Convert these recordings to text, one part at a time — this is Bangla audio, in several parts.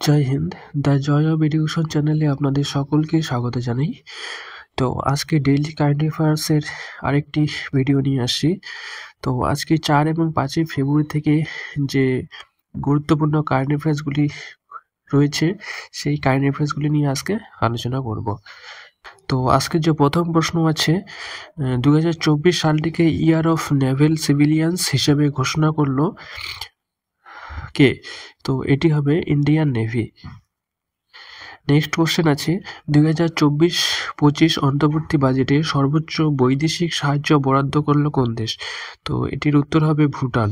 Joy Hind. The joy of education চ্যানেলে আপনাদের সকলকে স্বাগত জানাই। তো আজকে ডেইলি কারেন্ট অ্যাফেয়ার্সের আরেকটি ভিডিও নিয়ে আসছি। তো আজকে 4 এবং 5 ফেব্রুয়ারি থেকে যে গুরুত্বপূর্ণ কারেন্ট অ্যাফেয়ার্সগুলি রয়েছে সেই কারেন্ট অ্যাফেয়ার্সগুলি নিয়ে আজকে আলোচনা করব। তো আজকে যে প্রথম প্রশ্ন আছে, 2024 সালটিকে ইয়ার অফ নেভেল সিভিলিয়ান্স হিসেবে ঘোষণা করলো কে? তো এটি হবে ইন্ডিয়ান নেভি। নেক্সট কোশ্চেন আছে, 2024-25 অন্তর্বর্তী বাজেটে সর্বোচ্চ বৈদেশিক সাহায্য বরাদ্দ করলো কোন দেশ? তো এটির উত্তর হবে ভুটান।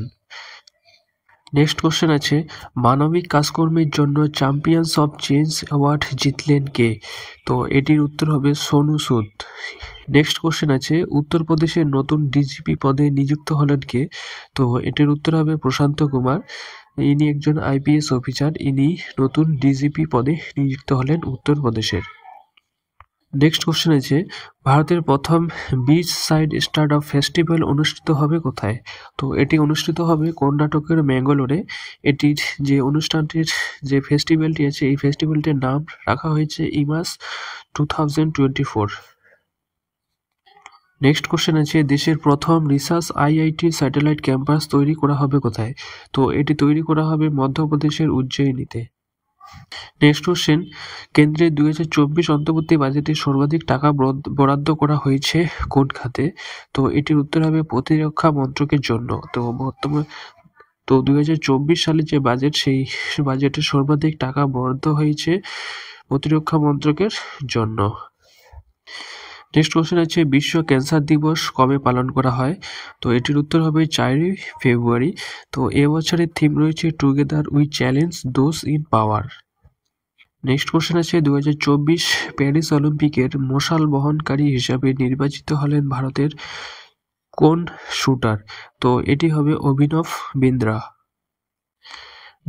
নেক্সট কোশ্চেন আছে, মানবিক কাজকর্মের জন্য চ্যাম্পিয়ন্স অফ চেঞ্জ অ্যাওয়ার্ড জিতলেন কে? তো এটির উত্তর হবে সোনু সুদ। নেক্সট কোশ্চেন আছে, উত্তরপ্রদেশের নতুন ডিজিপি পদে নিযুক্ত হলেন কে? তো এটির উত্তর হবে প্রশান্ত কুমার। ইনি একজন আইপিএস অফিসার, ইনি নতুন ডিজিপি পদে নিযুক্ত হলেন উত্তরপ্রদেশের। নেক্সট কোশ্চেন আছে, ভারতের প্রথম বিচ সাইড স্টার্টআপ ফেস্টিভ্যাল অনুষ্ঠিত হবে কোথায়? তো এটি অনুষ্ঠিত হবে কর্ণাটকের ম্যাঙ্গালোরে। এটির যে অনুষ্ঠানটির যে ফেস্টিভ্যালটি আছে এই ফেস্টিভ্যালটির নাম রাখা হয়েছে ইমাস 2024। নেক্সট কোশ্চেন আছে, দেশের প্রথম রিসার্চ আইআইটি স্যাটেলাইট ক্যাম্পাস তৈরি করা হবে কোথায়? তো এটি তৈরি করা হবে মধ্যপ্রদেশের উজ্জয়িনীতে। নেক্সট কোশ্চেন, কেন্দ্রের 2024 অন্তর্বর্তী বাজেটে সর্বাধিক টাকা বরাদ্দ করা হয়েছে কোন খাতে? তো এটির উত্তর হবে প্রতিরক্ষা মন্ত্রকের জন্য। তো 2024 সালে যে বাজেট সেই বাজেটে সর্বাধিক টাকা বরাদ্দ হয়েছে প্রতিরক্ষা মন্ত্রকের জন্য। নেক্সট কোশ্চেন আছে, বিশ্ব ক্যান্সার দিবস কবে পালন করা হয়? তো এটির উত্তর হবে 4 ফেব্রুয়ারি। তো এবছরের থিম রয়েছে together we challenge those in power. Next question আছে, 2024 প্যারিস অলিম্পিকের মশাল বহনকারী হিসাবে নির্বাচিত হলেন ভারতের কোন শুটার? তো এটি হবে অভিনব বিন্দ্রা।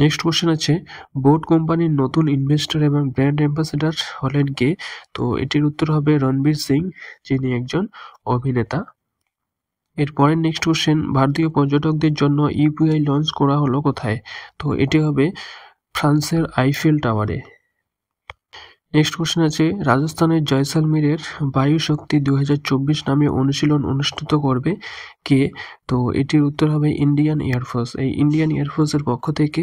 নেক্সট কোশ্চেন আছে, বোট কোম্পানির নতুন ইনভেস্টর এবং ব্র্যান্ড অ্যাম্বাসেডর হলেন কে? তো এটির উত্তর হবে রণবীর সিং, যিনি একজন অভিনেতা। এরপরের নেক্সট কোশ্চেন, ভারতীয় পর্যটকদের জন্য ইউপিআই লঞ্চ করা হলো কোথায়? তো এটি হবে ফ্রান্সের আইফেল টাওয়ারে। নেক্সট কোশ্চেন আছে, রাজস্থানের জয়সালমীরের বায়ু শক্তি 2024 নামে অনুশীলন অনুষ্ঠিত করবে কে? তো এটির উত্তর হবে ইন্ডিয়ান এয়ারফোর্স। এই ইন্ডিয়ান এয়ারফোর্সের পক্ষ থেকে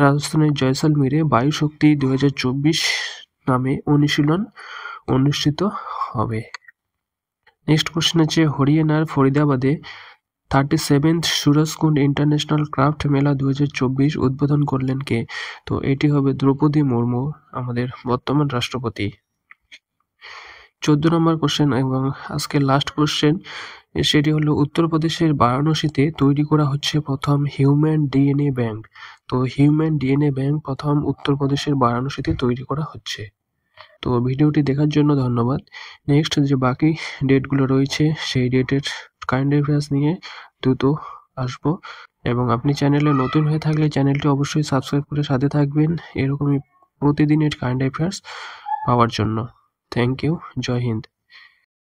রাজস্থানের জয়সালমীরে বায়ু শক্তি 2024 নামে অনুশীলন অনুষ্ঠিত হবে। নেক্সট কোশ্চেন আছে, হরিয়ানার ফরিদাবাদে 37th সুরজকুন্ড ইন্টারন্যাশনাল ক্রাফট মেলা 2024 উদ্বোধন করলেন কে? তো এটি হবে দ্রৌপদী মুর্মু, আমাদের বর্তমান রাষ্ট্রপতি। 14 নম্বর কোশ্চেন এবং আজকের লাস্ট কোশ্চেন, সেটি হলো উত্তরপ্রদেশের বারাণসীতে তৈরি করা হচ্ছে প্রথম হিউম্যান ডিএনএ ব্যাংক। তো হিউম্যান ডিএনএ ব্যাংক প্রথম উত্তরপ্রদেশের বারাণসীতে তৈরি করা হচ্ছে। তো ভিডিওটি দেখার জন্য ধন্যবাদ। নেক্সট যে বাকি ডেটগুলো রয়েছে সেই ডেটের কারেন্ট অ্যাফেয়ার্স নিয়ে দ্রুত আসবো, এবং আপনি চ্যানেলে নতুন হয়ে থাকলে চ্যানেলটি অবশ্যই সাবস্ক্রাইব করে সাথে থাকবেন এরকমই প্রতিদিনের কারেন্ট অ্যাফেয়ার্স পাওয়ার জন্য। Thank you. জয় হিন্দ।